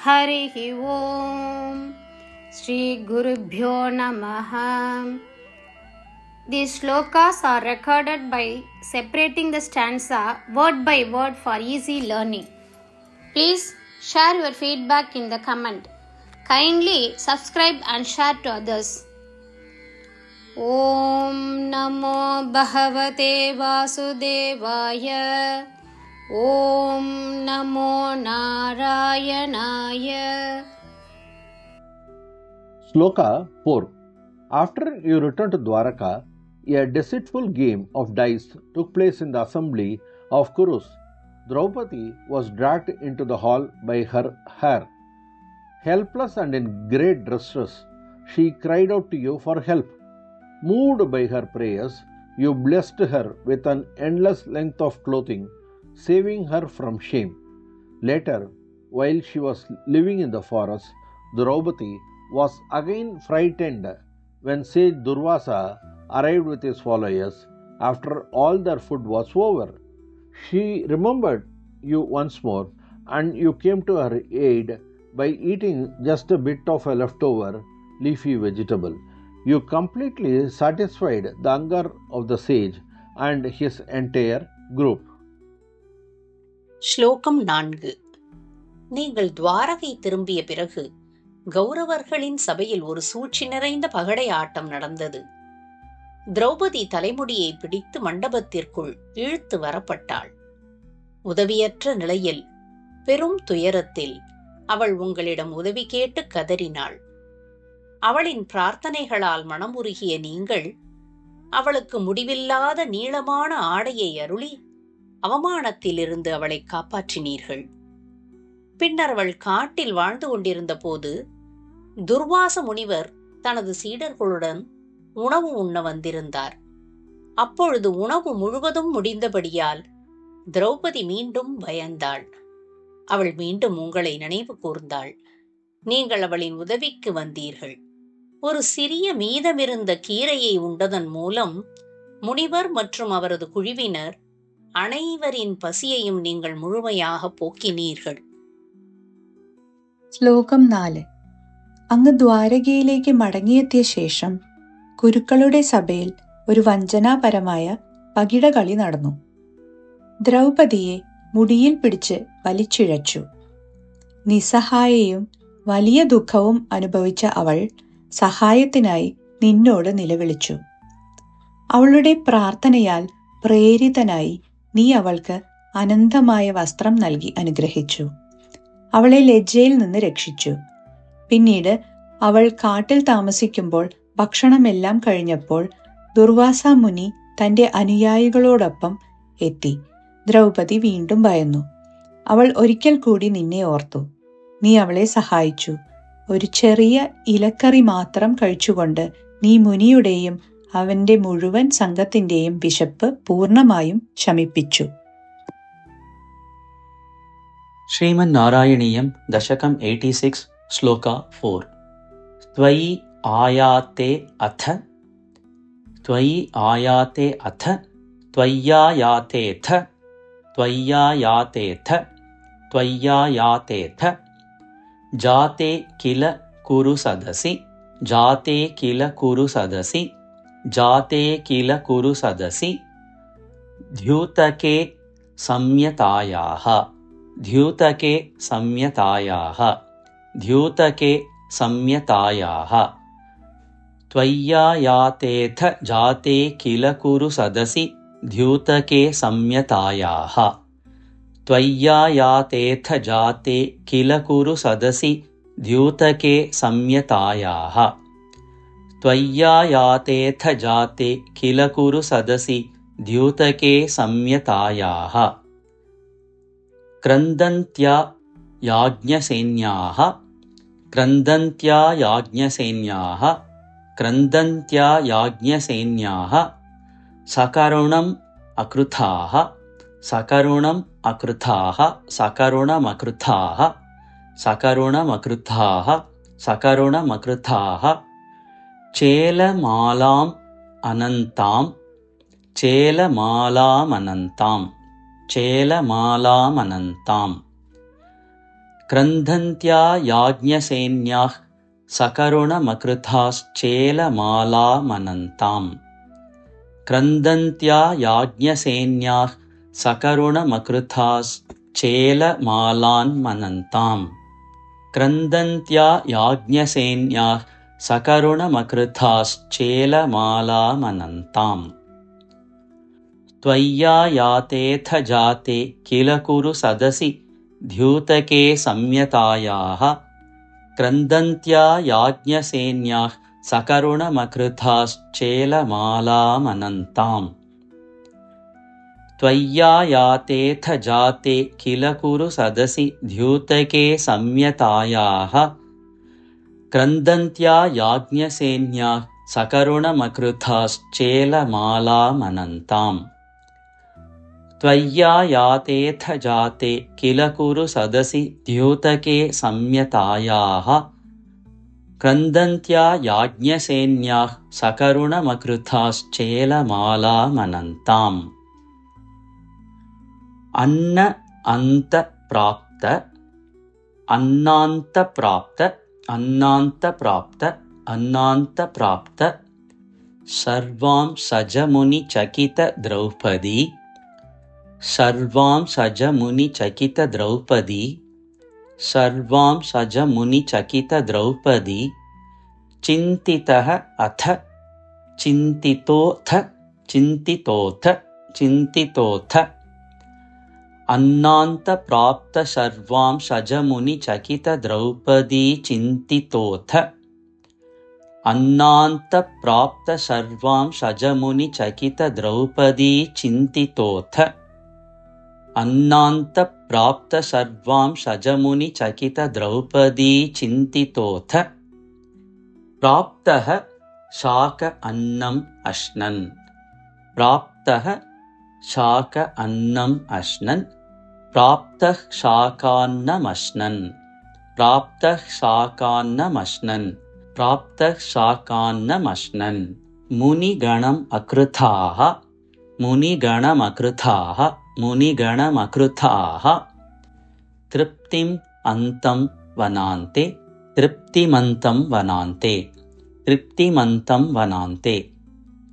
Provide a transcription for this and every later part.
हरिः ओम श्री गुरुभ्यो नमः. These shlokas are recorded by separating the stanza word by word for easy learning. Please share your feedback in the comment. Kindly subscribe and share to others. Om Namo Bhagavate Vasudevaya. Om Namo Narayanaya. Shloka 4. After you returned to Dwaraka, a deceitful game of dice took place in the assembly of Kurus. Draupadi was dragged into the hall by her hair. Helpless and in great distress, she cried out to you for help. Moved by her prayers, you blessed her with an endless length of clothing, saving her from shame. Later, while she was living in the forest, Draupadi was again frightened when sage Durvasa arrived with his followers after all their food was over. She remembered you once more, and you came to her aid by eating just a bit of a leftover leafy vegetable. You completely satisfied the hunger of the sage and his entire group. ஸ்லோகம் 4. நீங்கள் துவாரகை திரும்பிய பிறகு கௌரவர்களின் சபையில் ஒரு சூழ்ச்சி நிறைந்த பகடை ஆட்டம் நடந்தது. திரௌபதி தலைமுடியை பிடித்து மண்டபத்திற்குள் இழுத்து வரப்பட்டாள். உதவியற்ற நிலையில், பெரும் துயரத்தில் அவள் உங்களிடம் உதவி கேட்டு கதறினாள். அவளின் பிரார்த்தனைகளால் மனமுருகிய நீங்கள் அவளுக்கு முடிவில்லாத நீளமான ஆடையை அருளி அவமானத்திலிருந்து அவளை காப்பாற்றினீர்கள். பின்னர் அவள் காட்டில் வாழ்ந்து கொண்டிருந்த போது துர்வாச முனிவர் தனது சீடர்களுடன் உணவு உண்ண வந்திருந்தார். அப்பொழுது உணவு முழுவதும் முடிந்தபடியால் திரௌபதி மீண்டும் பயந்தாள். அவள் மீண்டும் உங்களை நினைவு கூர்ந்தாள். நீங்கள் அவளின் உதவிக்கு வந்தீர்கள். ஒரு சிறிய மீதமிருந்த கீரையை உண்டதன் மூலம் முனிவர் மற்றும் அவரது குழுவினர் அனைவரின் பசியையும் நீங்கள் മുഴുവനാக പോക്കിനീர்கள். ശ്ലോകം 4. അങ്ങ് ദ്വാരകയിലേക്ക് മടങ്ങിയെത്തിയ ശേഷം കുരുക്കളുടെ സഭയിൽ ഒരു വഞ്ചനാപരമായ പകിടകളി നടന്നു. ദ്രൗപദിയെ മുടിയിൽ പിടിച്ച് വലിച്ചിഴച്ചു. നിസ്സഹായയും വലിയ ദുഃഖവും അനുഭവിച്ച അവൾ സഹായത്തിനായി നിന്നോട് നിലവിളിച്ചു. അവളുടെ പ്രാർത്ഥനയാൽ പ്രേരിതനായി നീ അവൾക്ക് അനന്തമായ വസ്ത്രം നൽകി അനുഗ്രഹിച്ചു. അവളെ ലജ്ജയിൽ നിന്ന് രക്ഷിച്ചു. പിന്നീട് അവൾ കാട്ടിൽ താമസിക്കുമ്പോൾ ഭക്ഷണമെല്ലാം കഴിഞ്ഞപ്പോൾ ദുർവാസ മുനി തന്റെ അനുയായികളോടൊപ്പം എത്തി. ദ്രൗപദി വീണ്ടും ഭയന്നു. അവൾ ഒരിക്കൽ കൂടി നിന്നെ ഓർത്തു. നീ അവളെ സഹായിച്ചു. ഒരു ചെറിയ ഇലക്കറി മാത്രം കഴിച്ചുകൊണ്ട് നീ മുനിയുടെയും അവന്റെ മുഴുവൻ സംഘത്തിന്റെയും വിശപ്പ് പൂർണ്ണമായും ശമിപ്പിച്ചു. श्रीमन्नारायणीयं दशकम् 86 श्लोका 4. त्वयि आयाते अथ त्वयि आयाते अथ त्वय्यायातेऽथ त्वय्यायातेऽथ त्वय्यायातेऽथ जाते किल कुरु सदसि जाते किल कुरु सदसि जाते किल कुरु सदसि द्यूतके सम्यतायाः द्यूतके सम्यतायाः द्यूतके सम्यतायाः त्वय्यायातेऽथ जाते किल कुरु सदसि द्यूतके सम्यतायाः त्वय्यायातेऽथ जाते किल कुरु सदसि द्यूतके सम्यतायाः त्वय्यायातेऽथ जाते किल कुरु सदसि द्यूतके सम्यतायाः क्रन्दन्त्या याज्ञसेन्याः क्रन्दन्त्या याज्ञसेन्याः क्रन्दन्त्या याज्ञसेन्याः सकरुणम् अकृताः सकरुणम् अकृताः सकरुणमकृताः सकरुणमकृताः सकरुणमकृताः चेलमालाम् अनन्ताम् चेलमालामनन्ताम् चेलमालामनन्ताम् क्रन्दन्त्या याज्ञसेन्याः सकरुणमकृताश्चेलमालामनन्ताम् क्रन्दन्त्या याज्ञसेन्याः सकरुणमकृताश्चेलमालान्मनन्ताम् क्रन्दन्त्या याज्ञसेन्याः सकरुणमकृताश्चेलमालामनन्ताम् त्वय्यायातेऽथ जाते किल कुरु सदसि द्यूतके संयतायाः क्रन्दन्त्या याज्ञसेन्याः सकरुणमकृताश्चेलमालामनन्ताम् त्वय्यायातेऽथ जाते किल कुरु सदसि द्यूतके संयतायाः क्रन्दन्त्या याज्ञसेन्याः सकरुणमकृताश्चेलमालामनन्ताम् त्वय्यायातेऽथ जाते किल कुरु सदसि द्यूतके संयतायाः क्रन्दन्त्या याज्ञसेन्याः सकरुणमकृताश्चेलमालामनन्ताम् अन्न अन्त प्राप्त अन्नान्त प्राप्त अन्नान्त प्राप्त अन्नान्त प्राप्त सर्वां सजमुनिचकित द्रौपदी सर्वां सजमुनिचकित द्रौपदी सर्वां सजमुनिचकित द्रौपदी चिन्तितः अथ चिन्तितोऽथ चिन्तितोऽथ चिन्तितोऽथ अन्नान्त प्राप्त सर्वां सजमुनिचकित द्रौपदी चिन्तितोऽथ अन्नान्त प्राप्त सर्वां सजमुनिचकित द्रौपदी चिन्तितोऽथ अन्नान्त प्राप्त सर्वां सजमुनिचकित द्रौपदी चिन्तितोऽथ प्राप्तः शाक अन्नम् अश्नन् प्राप्तः शाक अन्नम् अश्नन् प्राप्तः शाकान्नमश्नन् प्राप्तः शाकान्नमश्नन् प्राप्तः शाकान्नमश्नन् मुनिगणम् अकृताः मुनिगणमकृताः मुनिगणमकृताः तृप्तिम् अन्तं वनान्ते तृप्तिमन्तं वनान्ते तृप्तिमन्तं वनान्ते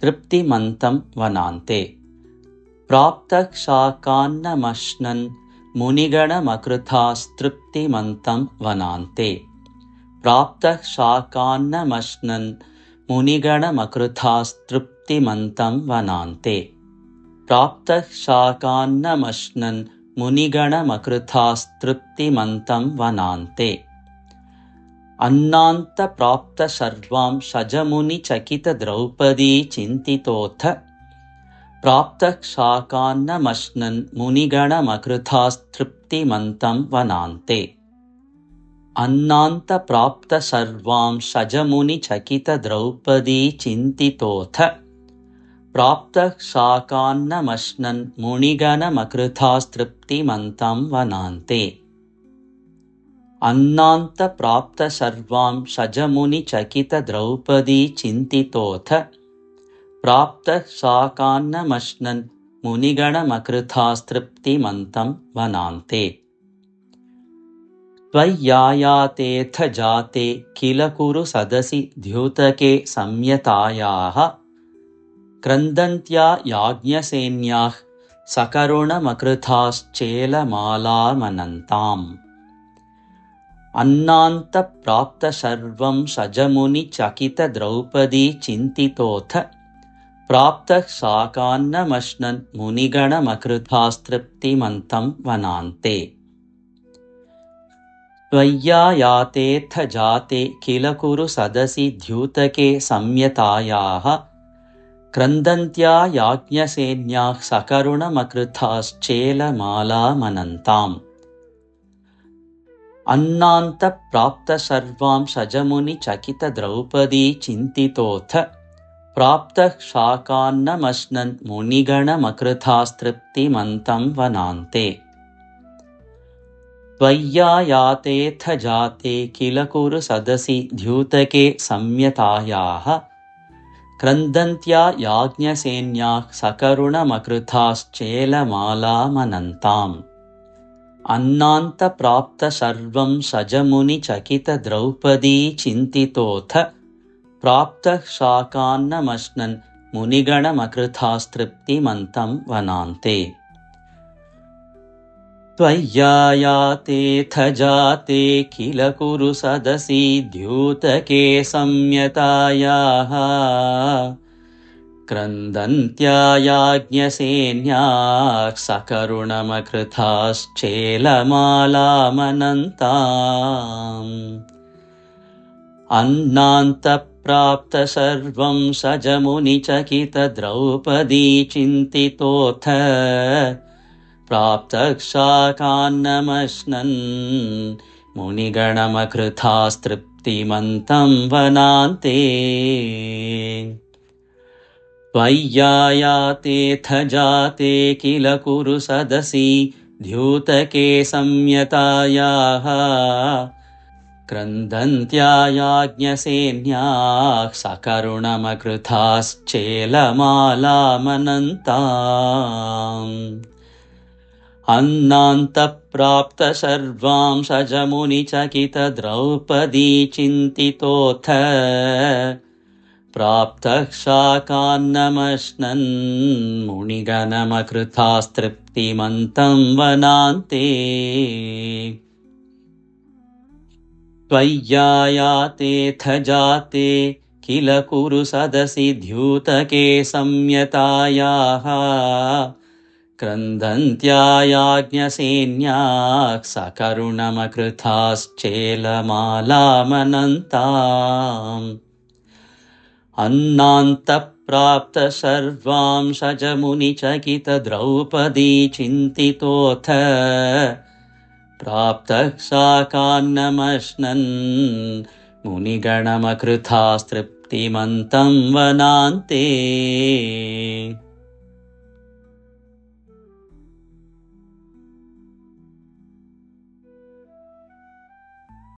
तृप्तिमन्तं वनान्ते प्राप्तः शाकान्नमश्नन् मुनिगणमकृतास्तृप्तिमन्तं वनान्ते प्राप्तः शाकान्नमश्नन् मुनिगणमकृतास्तृप्तिमन्तं वनान्ते प्राप्तः शाकान्नमश्नन् मुनिगणमकृतास्तृप्तिमन्तं वनान्ते अन्नान्त प्राप्त सर्वां सजमुनिचकित द्रौपदी चिन्तितोऽथ प्राप्तः शाकान्नमश्नन् मुनिगणमकृतास्तृप्तिमन्तं वनान्ते अन्नान्त प्राप्त सर्वां सजमुनिचकित द्रौपदी चिन्तितोऽथ प्राप्तः शाकान्नमश्नन् मुनिगणमकृतास्तृप्तिमन्तं वनान्ते अन्नान्त प्राप्त सर्वां सजमुनिचकित द्रौपदी चिन्तितोऽथ प्राप्तः शाकान्नमश्नन् मुनिगणमकृतास्तृप्तिमन्तं वनान्ते त्वय्यायातेऽथ जाते किल कुरु सदसि द्यूतके संयतायाः क्रन्दन्त्या याज्ञसेन्याः सकरुणमकृताश्चेलमालामनन्ताम् अन्नान्त प्राप्त सर्वं सजमुनिचकित द्रौपदी चिन्तितोऽथ प्राप्तः शाकान्नमश्नन् मुनिगणमकृतास्तृप्तिमन्तं वनान्ते त्वय्यायातेऽथ जाते किल कुरु सदसि द्यूतके संयतायाः क्रन्दन्त्या याज्ञसेन्याः सकरुणमकृताश्चेलमालामनन्ताम् अन्नान्त प्राप्त सर्वां सजमुनिचकित द्रौपदी चिन्तितोऽथ प्राप्तः शाकान्नमश्नन् मुनिगणमकृतास्तृप्तिमन्तं वनान्ते त्वय्यायातेऽथ जाते किल कुरु सदसि द्यूतके संयतायाः क्रन्दन्त्या याज्ञसेन्याः सकरुणमकृताश्चेलमालामनन्ताम् अन्नान्तप्राप्तसर्वं सजमुनिचकितद्रौपदी चिन्तितोऽथ प्राप्तः शाकान्नमश्नन् मुनिगणमकृतास्तृप्तिमन्तं वनान्ते। त्वय्यायातेऽथ जाते किल कुरु सदसि द्यूतके संयतायाः क्रन्दन्त्यायाज्ञसेन्याः सकरुणमकृताश्चेलमालामनन्ताम्। अन्नान्तप्राप्तसर्वं सजमुनिचकितद्रौपदी चिन्तितोऽथ प्राप्तः शाकान्नमश्नन् मुनिगणमकृतास्तृप्तिमन्तं वनान्ते। त्वय्यायातेऽथ जाते किल कुरु सदसि द्यूतके संयतायाः क्रन्दन्त्यायाज्ञसेन्याः सकरुणमकृताश्चेलमालामनन्ताम्। अन्नान्तप्राप्तसर्वां सजमुनिचकितद्रौपदी चिन्तितोऽथ प्राप्तः शाकान्नमश्नन् मुनिगणमकृतास्तृप्तिमन्तं वनान्ते। त्वय्यायातेऽथ जाते किल कुरु सदसि द्यूतके संयतायाः क्रन्दन्त्यायाज्ञसेन्याः सकरुणमकृताश्चेलमालामनन्ताम्। अन्नान्तप्राप्तसर्वां सजमुनिचकितद्रौपदी चिन्तितोऽथ प्राप्तः शाकान्नमश्नन् मुनिगणमकृतास्तृप्तिमन्तं वनान्ते।